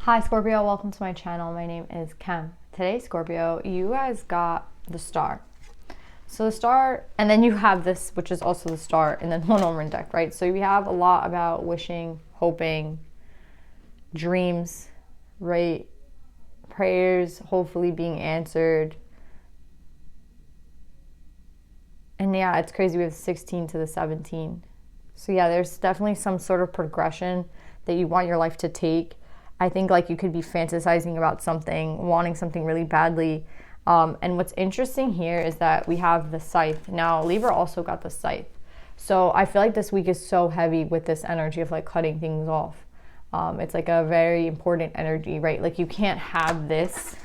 Hi Scorpio, welcome to my channel. My name is Kem. Today, Scorpio, you guys got the star. So the star, and then you have this, which is also the star, and then Lenormand deck, right? So we have a lot about wishing, hoping, dreams, right? Prayers hopefully being answered. And yeah, it's crazy. We have 16 to the 17. So yeah, there's definitely some sort of progression that you want your life to take. I think like you could be fantasizing about something, wanting something really badly. And what's interesting here is that we have the scythe. Now, Libra also got the scythe. So I feel like this week is so heavy with this energy of like cutting things off. It's like a very important energy, right? Like you can't have this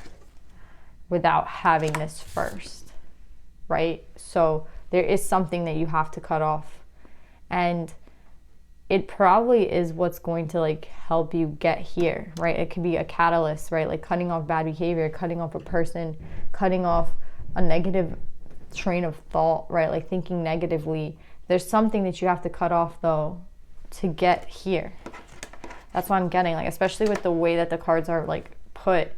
without having this first, right? So there is something that you have to cut off. And it probably is what's going to like help you get here, right? It could be a catalyst, right? Like cutting off bad behavior, cutting off a person, cutting off a negative train of thought, right? Like thinking negatively. There's something that you have to cut off though to get here. That's what I'm getting, like especially with the way that the cards are like put.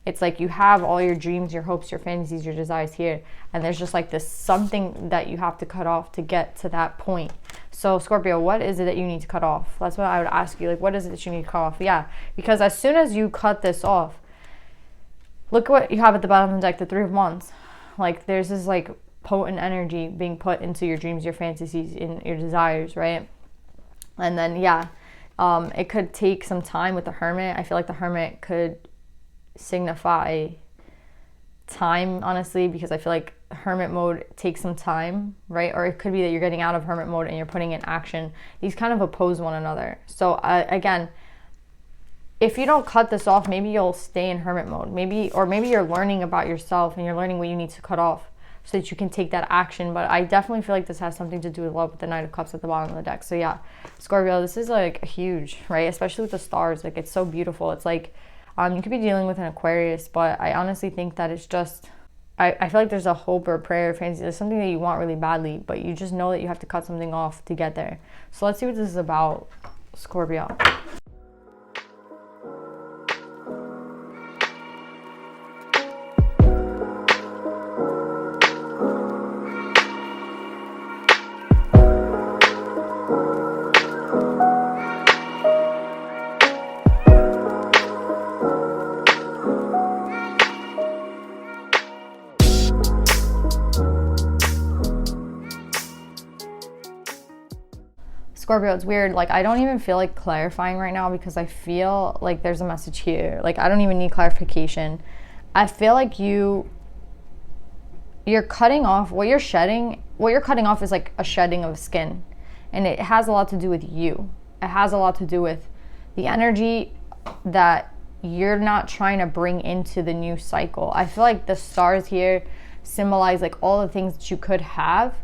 It's like you have all your dreams, your hopes, your fantasies, your desires here. And there's just like this something that you have to cut off to get to that point. So Scorpio, what is it that you need to cut off? That's what I would ask you. Like, what is it that you need to cut off? Yeah, because as soon as you cut this off, look what you have at the bottom of the deck, the Three of Wands. Like there's this like potent energy being put into your dreams, your fantasies, and your desires, right? And then, yeah, it could take some time with the Hermit. I feel like the Hermit could signify time, honestly, because I feel like hermit mode takes some time, right? Or it could be that you're getting out of hermit mode and you're putting in action. These kind of oppose one another. So again, if you don't cut this off, maybe you'll stay in hermit mode. Maybe you're learning about yourself and you're learning what you need to cut off so that you can take that action. But I definitely feel like this has something to do with love with the Knight of Cups at the bottom of the deck. So yeah, Scorpio, this is like huge, right? Especially with the stars. Like it's so beautiful. It's like you could be dealing with an Aquarius, but I honestly think that it's just, I feel like there's a hope or a prayer or fantasy. There's something that you want really badly, but you just know that you have to cut something off to get there. So let's see what this is about, Scorpio. Scorpio, it's weird. Like, I don't even feel like clarifying right now because I feel like there's a message here. Like, I don't even need clarification. I feel like you're cutting off, what you're cutting off is like a shedding of skin. And it has a lot to do with you. It has a lot to do with the energy that you're not trying to bring into the new cycle. I feel like the stars here symbolize like all the things that you could have.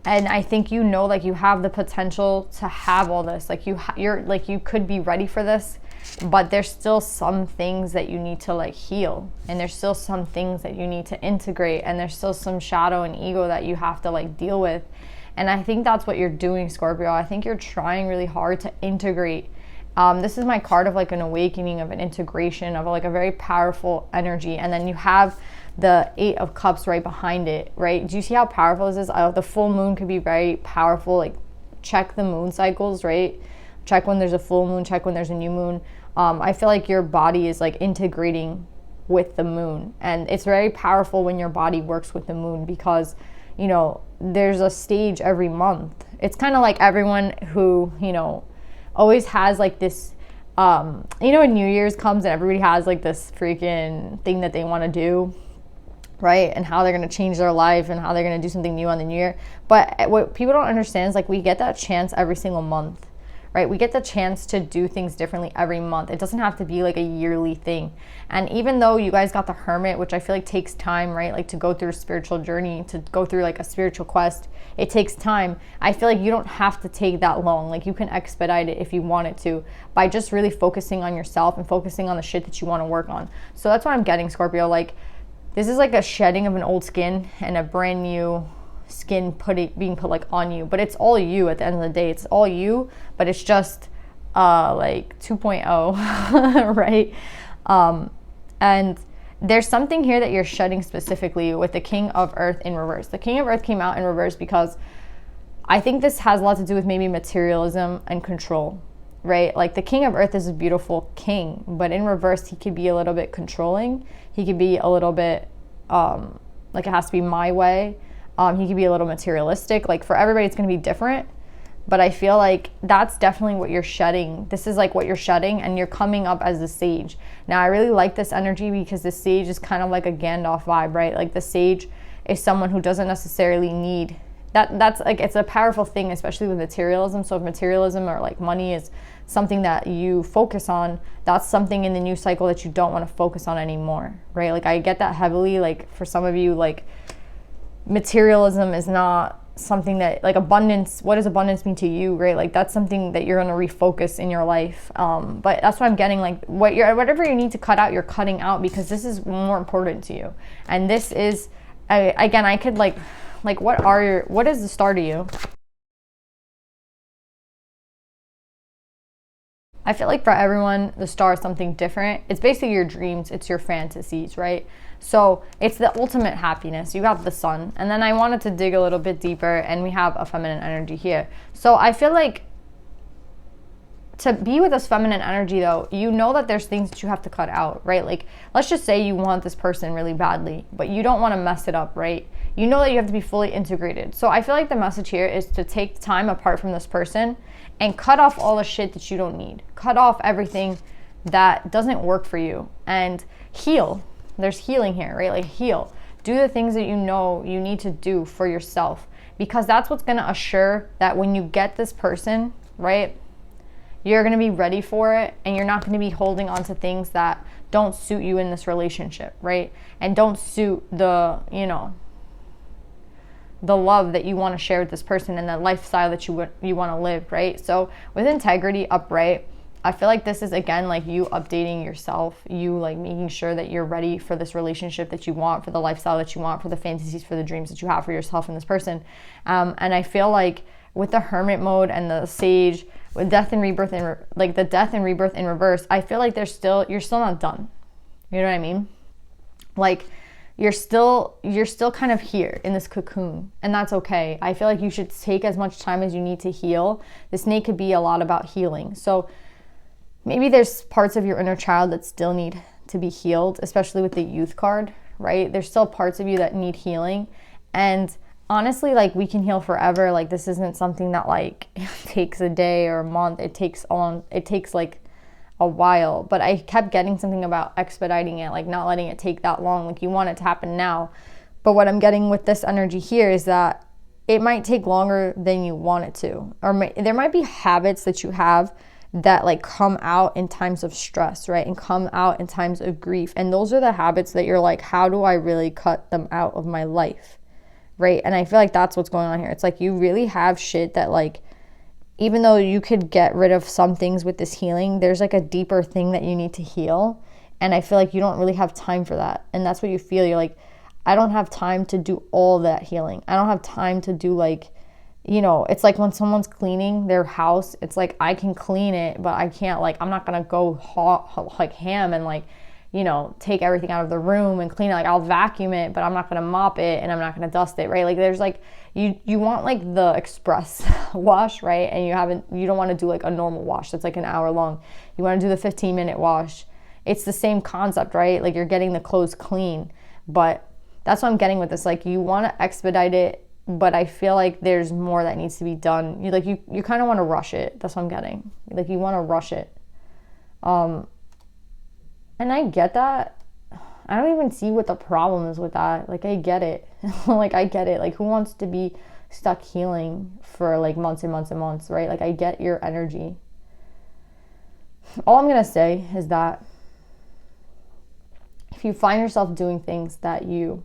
And I think you know, like you have the potential to have all this. Like you're like you could be ready for this, but there's still some things that you need to like heal, and there's still some things that you need to integrate, and there's still some shadow and ego that you have to like deal with. And I think that's what you're doing, Scorpio. I think you're trying really hard to integrate. This is my card of like an awakening, of an integration, of like a very powerful energy. And then you have the Eight of Cups right behind it, right? Do you see how powerful this is? The full moon could be very powerful. Like check the moon cycles, right? Check when there's a full moon, check when there's a new moon. I feel like your body is like integrating with the moon. And it's very powerful when your body works with the moon because, you know, there's a stage every month. It's kind of like everyone who, you know, always has like this, you know, when New Year's comes and everybody has like this freaking thing that they want to do, right? And how they're going to change their life and how they're going to do something new on the new year. But what people don't understand is like we get that chance every single month, right? We get the chance to do things differently every month. It doesn't have to be like a yearly thing. And even though you guys got the Hermit, which I feel like takes time, right? Like to go through a spiritual journey, to go through like a spiritual quest, it takes time. I feel like you don't have to take that long. Like you can expedite it if you wanted to by just really focusing on yourself and focusing on the shit that you want to work on. So that's what I'm getting, Scorpio. Like, this is like a shedding of an old skin and a brand new skin being put like on you. But it's all you at the end of the day. It's all you, but it's just like 2.0, right? And there's something here that you're shedding specifically with the King of Earth in reverse. The King of Earth came out in reverse because I think this has a lot to do with maybe materialism and control, right? Like the King of Earth is a beautiful king, but in reverse, he could be a little bit controlling. He could be a little bit like it has to be my way. He could be a little materialistic. Like for everybody, it's going to be different. But I feel like that's definitely what you're shedding. This is like what you're shedding, and you're coming up as the sage. Now, I really like this energy because the sage is kind of like a Gandalf vibe, right? Like the sage is someone who doesn't necessarily need that's like, it's a powerful thing, especially with materialism. So if materialism or like money is something that you focus on, that's something in the new cycle that you don't want to focus on anymore, right? Like I get that heavily. Like for some of you, like materialism is not something that, like abundance, what does abundance mean to you, right? Like that's something that you're going to refocus in your life. But that's what I'm getting, like whatever you need to cut out, you're cutting out because this is more important to you. And this is, again, I could like what is the star to you? I feel like for everyone, the star is something different. It's basically your dreams, it's your fantasies, right? So it's the ultimate happiness. You have the sun. And then I wanted to dig a little bit deeper, and we have a feminine energy here. So I feel like to be with this feminine energy, though, you know that there's things that you have to cut out, right? Like, let's just say you want this person really badly, but you don't want to mess it up, right? You know that you have to be fully integrated. So I feel like the message here is to take time apart from this person and cut off all the shit that you don't need. Cut off everything that doesn't work for you and heal. There's healing here, right? Like heal. Do the things that you know you need to do for yourself, because that's what's going to assure that when you get this person, right, you're going to be ready for it, and you're not going to be holding on to things that don't suit you in this relationship, right? And don't suit the, you know, the love that you want to share with this person and the lifestyle that you want to live, right? So with integrity upright, I feel like this is, again, like you updating yourself, you like making sure that you're ready for this relationship that you want, for the lifestyle that you want, for the fantasies, for the dreams that you have for yourself and this person. And I feel like with the hermit mode and the sage, with death and rebirth and like the death and rebirth in reverse, I feel like you're still not done. You know what I mean? Like you're still kind of here in this cocoon, and that's okay. I feel like you should take as much time as you need to heal. This snake could be a lot about healing. So maybe there's parts of your inner child that still need to be healed, especially with the youth card, right? There's still parts of you that need healing. And honestly, like we can heal forever. Like this isn't something that like takes a day or a month. It takes like a while. But I kept getting something about expediting it, like not letting it take that long. Like you want it to happen now. But what I'm getting with this energy here is that it might take longer than you want it to. Or there might be habits that you have that like come out in times of stress, right? And come out in times of grief. And those are the habits that you're like, how do I really cut them out of my life? Right? And I feel like that's what's going on here. It's like you really have shit that like, even though you could get rid of some things with this healing, there's like a deeper thing that you need to heal. And I feel like you don't really have time for that. And that's what you feel. You're like, I don't have time to do all that healing. I don't have time to do like, you know, it's like when someone's cleaning their house, it's like I can clean it, but I can't like, I'm not going to go like ham and like, you know, take everything out of the room and clean it. Like I'll vacuum it, but I'm not going to mop it and I'm not going to dust it, right? Like there's like, you want like the express wash, right? And you don't want to do like a normal wash that's like an hour long. You want to do the 15-minute wash. It's the same concept, right? Like you're getting the clothes clean, but that's what I'm getting with this. Like you want to expedite it, but I feel like there's more that needs to be done. You kind of want to rush it. That's what I'm getting. Like you want to rush it. And I get that. I don't even see what the problem is with that. Like, I get it. Like, I get it. Like, who wants to be stuck healing for, like, months and months and months, right? Like, I get your energy. All I'm going to say is that if you find yourself doing things that you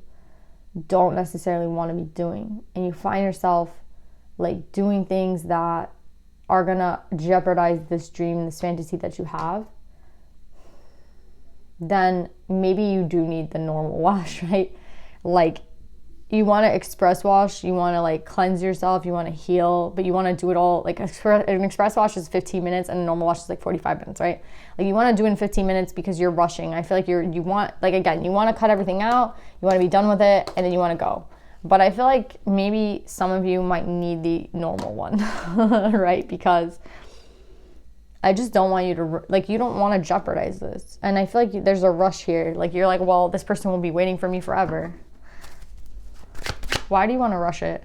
don't necessarily want to be doing, and you find yourself, like, doing things that are going to jeopardize this dream, this fantasy that you have, then maybe you do need the normal wash, right? Like you want to express wash, you want to like cleanse yourself, you want to heal, but you want to do it all like an express wash is 15 minutes and a normal wash is like 45 minutes, right? Like you want to do it in 15 minutes because you're rushing. I feel like you want, like, again, you want to cut everything out, you want to be done with it, and then you want to go. But I feel like maybe some of you might need the normal one, right? Because I just don't want you to, like, you don't want to jeopardize this. And I feel like there's a rush here. Like, you're like, well, this person will be waiting for me forever. Why do you want to rush it?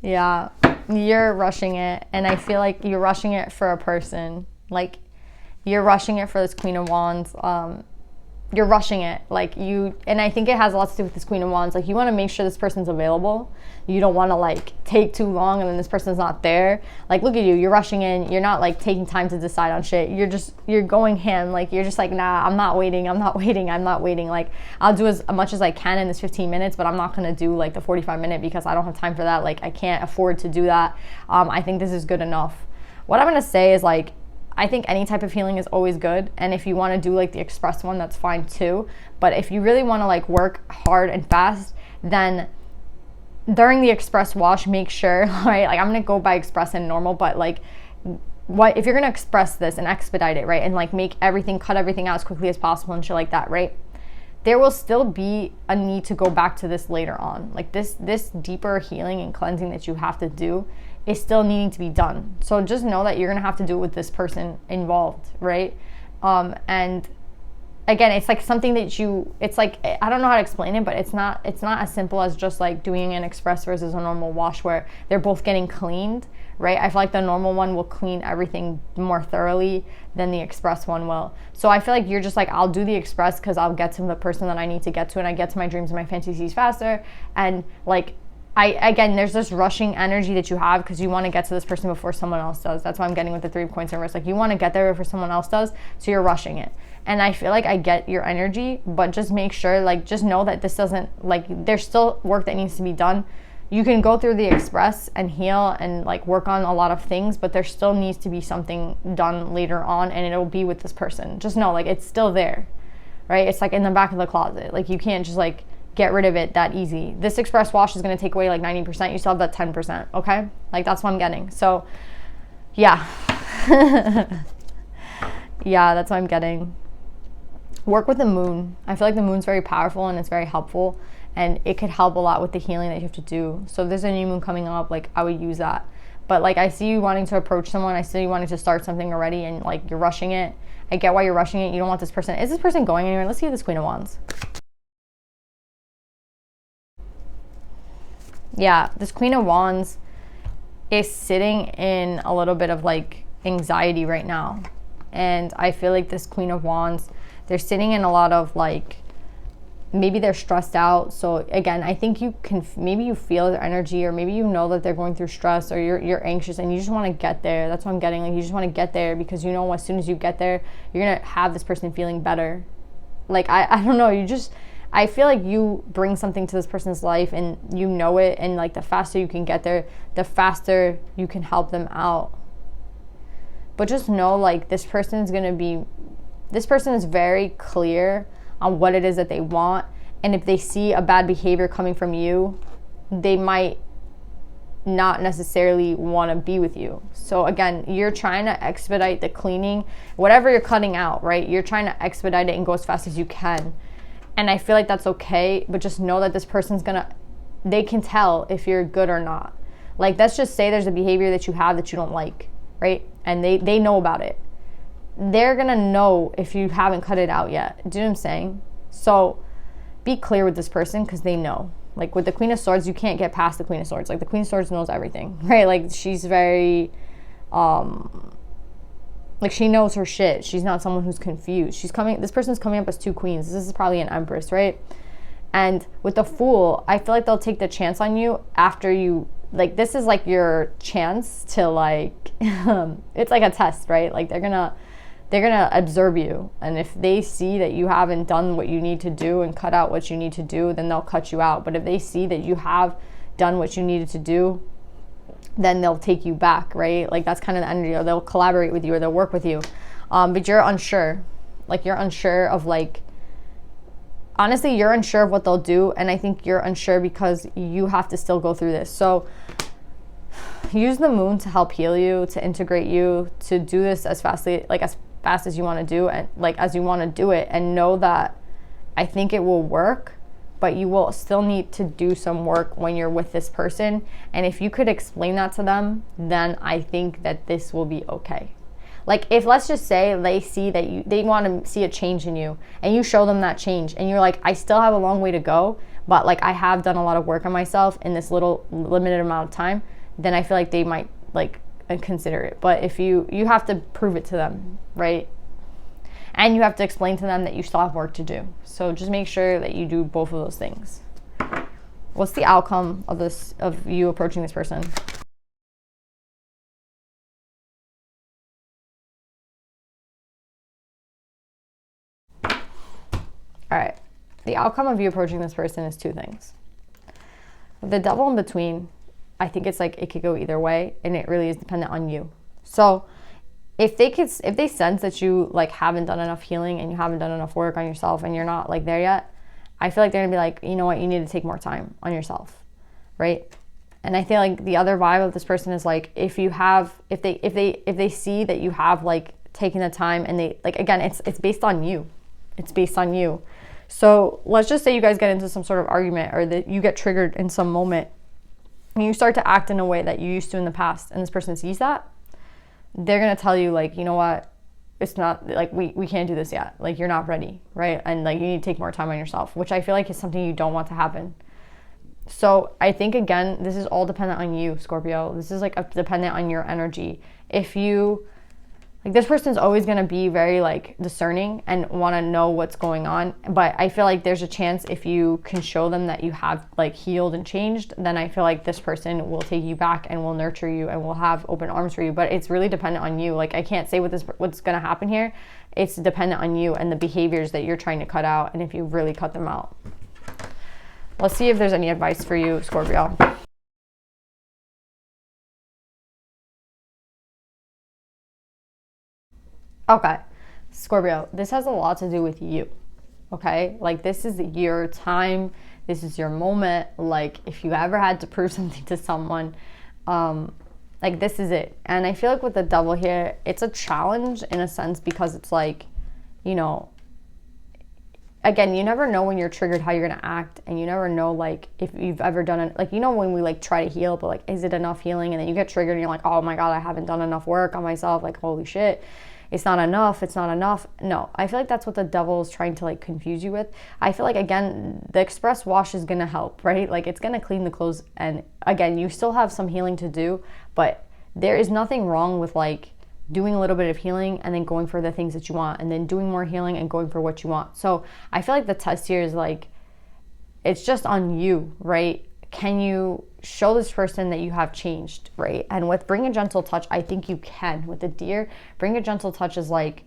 Yeah, you're rushing it. And I feel like you're rushing it for a person. Like, you're rushing it for this Queen of Wands. You're rushing it, like you, and I think it has a lot to do with this Queen of Wands. Like, you want to make sure this person's available. You don't want to like take too long and then this person's not there. Like, look at you, you're rushing in. You're not like taking time to decide on shit. You're going ham. Like, you're just like, nah, I'm not waiting. Like, I'll do as much as I can in this 15 minutes, but I'm not going to do like the 45-minute because I don't have time for that. Like, I can't afford to do that. I think this is good enough. What I'm going to say is, like, I think any type of healing is always good. And if you want to do like the express one, that's fine too. But if you really want to like work hard and fast, then during the express wash, make sure, right? Like, I'm going to go by express and normal, but like, what if you're going to express this and expedite it, right? And like make everything, cut everything out as quickly as possible and shit like that, right? There will still be a need to go back to this later on. Like, this deeper healing and cleansing that you have to do is still needing to be done. So just know that you're gonna have to do it with this person involved, right? And again, it's like something that it's like, I don't know how to explain it, but it's not as simple as just like doing an express versus a normal wash where they're both getting cleaned, right? I feel like the normal one will clean everything more thoroughly than the express one will. So I feel like you're just like, I'll do the express because I'll get to the person that I need to get to, and I get to my dreams and my fantasies faster. And like, again, there's this rushing energy that you have because you want to get to this person before someone else does. That's why I'm getting with the 3 of coins in reverse. Like, you want to get there before someone else does, so you're rushing it. And I feel like I get your energy, but just make sure, like, just know that this doesn't, like, there's still work that needs to be done. You can go through the express and heal and like work on a lot of things, but there still needs to be something done later on, and it'll be with this person. Just know, like, it's still there, right? It's like in the back of the closet. Like, you can't just like get rid of it that easy. This express wash is going to take away like 90%. You still have that 10%, okay? Like, that's what I'm getting. So yeah. Yeah, that's what I'm getting. Work with the moon. I feel like the moon's very powerful and it's very helpful, and it could help a lot with the healing that you have to do. So if there's a new moon coming up, like, I would use that. But like, I see you wanting to approach someone. I see you wanting to start something already, and like, you're rushing it. I get why you're rushing it. You don't want this person. Is this person going anywhere? Let's see this Queen of Wands. Yeah, this Queen of Wands is sitting in a little bit of like anxiety right now. And I feel like this Queen of Wands, they're sitting in a lot of like, maybe they're stressed out. So again, I think you can, maybe you feel their energy, or maybe you know that they're going through stress, or you're anxious and you just want to get there. That's what I'm getting. Like, you just want to get there because you know as soon as you get there, you're going to have this person feeling better. Like, I don't know, I feel like you bring something to this person's life and you know it, and like, the faster you can get there, the faster you can help them out. But just know, like, this person is very clear on what it is that they want, and if they see a bad behavior coming from you, they might not necessarily want to be with you. So again, you're trying to expedite the cleaning, whatever you're cutting out, right? You're trying to expedite it and go as fast as you can. And I feel like that's okay, but just know that this person's they can tell if you're good or not. Like, let's just say there's a behavior that you have that you don't like, right? And they know about it. They're gonna know if you haven't cut it out yet. Do you know what I'm saying? So be clear with this person, because they know. Like, with the Queen of Swords, you can't get past the Queen of Swords. Like, the Queen of Swords knows everything, right? Like, she's very, like, she knows her shit. She's not someone who's confused. This person's coming up as 2 queens. This is probably an Empress, right? And with the Fool, I feel like they'll take the chance on you after you, like, this is like your chance to like, it's like a test, right? Like, they're gonna observe you. And if they see that you haven't done what you need to do and cut out what you need to do, then they'll cut you out. But if they see that you have done what you needed to do, then they'll take you back, right? Like, that's kind of the energy, or they'll collaborate with you, or they'll work with you. But you're unsure. Like, you're unsure of like, honestly, you're unsure of what they'll do, and I think you're unsure because you have to still go through this. So use the moon to help heal you, to integrate you, to do this as fast as you want to do, and like as you want to do it, and know that I think it will work, but you will still need to do some work when you're with this person. And if you could explain that to them, then I think that this will be okay. Like, if, let's just say, they see that they want to see a change in you, and you show them that change, and you're like, I still have a long way to go, but like I have done a lot of work on myself in this little limited amount of time, then I feel like they might like consider it. But if you have to prove it to them, right? And you have to explain to them that you still have work to do. So just make sure that you do both of those things. What's the outcome of you approaching this person? All right, the outcome of you approaching this person is two things. The devil in between, I think it's like it could go either way, and it really is dependent on you. So if they sense that you like haven't done enough healing and you haven't done enough work on yourself and you're not like there yet, I feel like they're gonna be like, you know what, you need to take more time on yourself, right? And I feel like the other vibe of this person is like, if they see that you have like taken the time, and they like, again, it's based on you. It's based on you. So let's just say you guys get into some sort of argument, or that you get triggered in some moment, and you start to act in a way that you used to in the past, and this person sees that, they're going to tell you like, you know what, it's not like, we can't do this yet. Like, you're not ready, right? And like, you need to take more time on yourself, which I feel like is something you don't want to happen. So I think, again, this is all dependent on you, Scorpio. This is like dependent on your energy. If you, like, this person's always going to be very like discerning and want to know what's going on. But I feel like there's a chance, if you can show them that you have like healed and changed, then I feel like this person will take you back and will nurture you and will have open arms for you. But it's really dependent on you. Like, I can't say what's going to happen here. It's dependent on you and the behaviors that you're trying to cut out, and if you really cut them out. Let's see if there's any advice for you, Scorpio. Okay, Scorpio, this has a lot to do with you, okay? Like, this is your time. This is your moment. Like, if you ever had to prove something to someone, like, this is it. And I feel like with the devil here, it's a challenge in a sense, because it's like, you know, again, you never know when you're triggered how you're going to act, and you never know, like, if you've ever done it. Like, you know, when we like try to heal, but like, is it enough healing? And then you get triggered and you're like, oh my God, I haven't done enough work on myself. Like, holy shit. It's not enough. It's not enough. No, I feel like that's what the devil is trying to like confuse you with. I feel like, again, the express wash is going to help, right? Like, it's going to clean the clothes. And again, you still have some healing to do, but there is nothing wrong with like doing a little bit of healing and then going for the things that you want, and then doing more healing and going for what you want. So I feel like the test here is like, it's just on you, right? Can you show this person that you have changed, right? And with bring a gentle touch, I think you can. With the deer, bring a gentle touch is like,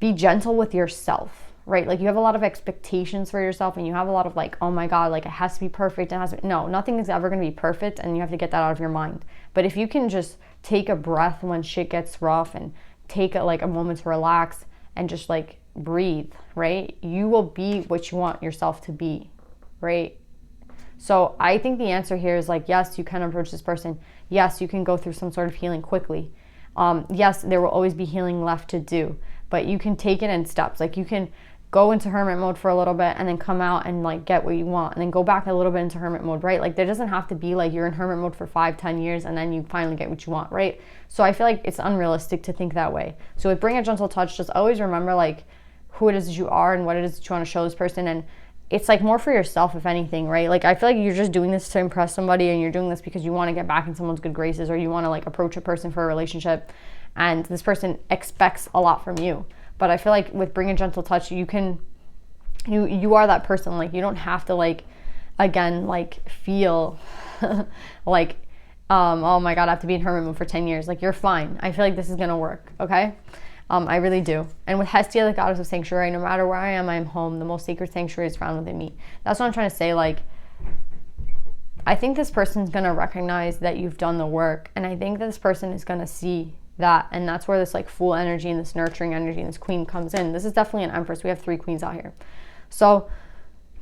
be gentle with yourself, right? Like, you have a lot of expectations for yourself, and you have a lot of like, oh my God, like, it has to be perfect. It has to be. No, nothing is ever going to be perfect, and you have to get that out of your mind. But if you can just take a breath when shit gets rough, and take a moment to relax and just like breathe, right? You will be what you want yourself to be, right? So I think the answer here is like, yes, you can approach this person. Yes, you can go through some sort of healing quickly. Yes, there will always be healing left to do, but you can take it in steps. Like, you can go into hermit mode for a little bit and then come out and like get what you want, and then go back a little bit into hermit mode, right? Like, there doesn't have to be like you're in hermit mode for 5-10 years and then you finally get what you want, right? So I feel like it's unrealistic to think that way. So with bring a gentle touch, just always remember like who it is that you are and what it is that you want to show this person. And it's like more for yourself, if anything, right? Like, I feel like you're just doing this to impress somebody, and you're doing this because you want to get back in someone's good graces, or you want to like approach a person for a relationship, and this person expects a lot from you. But I feel like with bring a gentle touch, you are that person. Like, you don't have to like, again, like feel like, oh my God, I have to be in hermit mode for 10 years. Like, you're fine. I feel like this is going to work. Okay. I really do. And with Hestia, the goddess of sanctuary, no matter where I am home. The most sacred sanctuary is found within me. That's what I'm trying to say. Like, I think this person's going to recognize that you've done the work. And I think this person is going to see that. And that's where this like Fool energy and this nurturing energy and this Queen comes in. This is definitely an Empress. We have 3 queens out here. So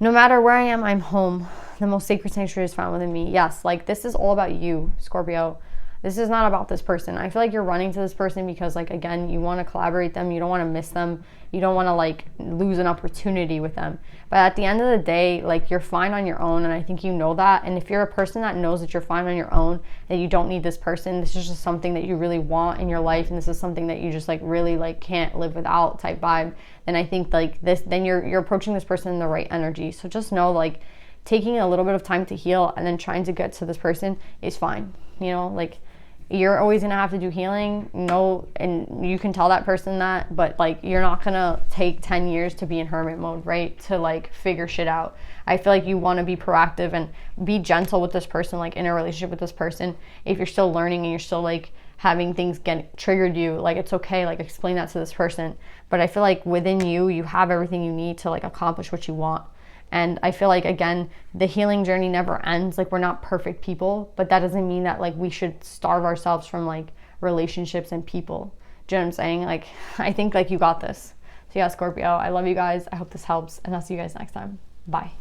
no matter where I am, I'm home. The most sacred sanctuary is found within me. Yes, like this is all about you, Scorpio. This is not about this person. I feel like you're running to this person because, like, again, you want to collaborate them. You don't want to miss them. You don't want to, like, lose an opportunity with them. But at the end of the day, like, you're fine on your own. And I think you know that. And if you're a person that knows that you're fine on your own, that you don't need this person, this is just something that you really want in your life. And this is something that you just, like, really, like, can't live without type vibe. Then I think, like, this, then you're approaching this person in the right energy. So just know, like, taking a little bit of time to heal and then trying to get to this person is fine. You know, like, you're always gonna have to do healing, and you can tell that person that, but like, you're not gonna take 10 years to be in hermit mode, right? To like figure shit out. I feel like you want to be proactive and be gentle with this person, like in a relationship with this person. If you're still learning and you're still like having things get triggered you, like, it's okay, like, explain that to this person. But I feel like within you, you have everything you need to like accomplish what you want. And I feel like, again, the healing journey never ends. Like, we're not perfect people, but that doesn't mean that like we should starve ourselves from like relationships and people. Do you know what I'm saying? Like, I think like you got this. So yeah, Scorpio, I love you guys. I hope this helps, and I'll see you guys next time. Bye.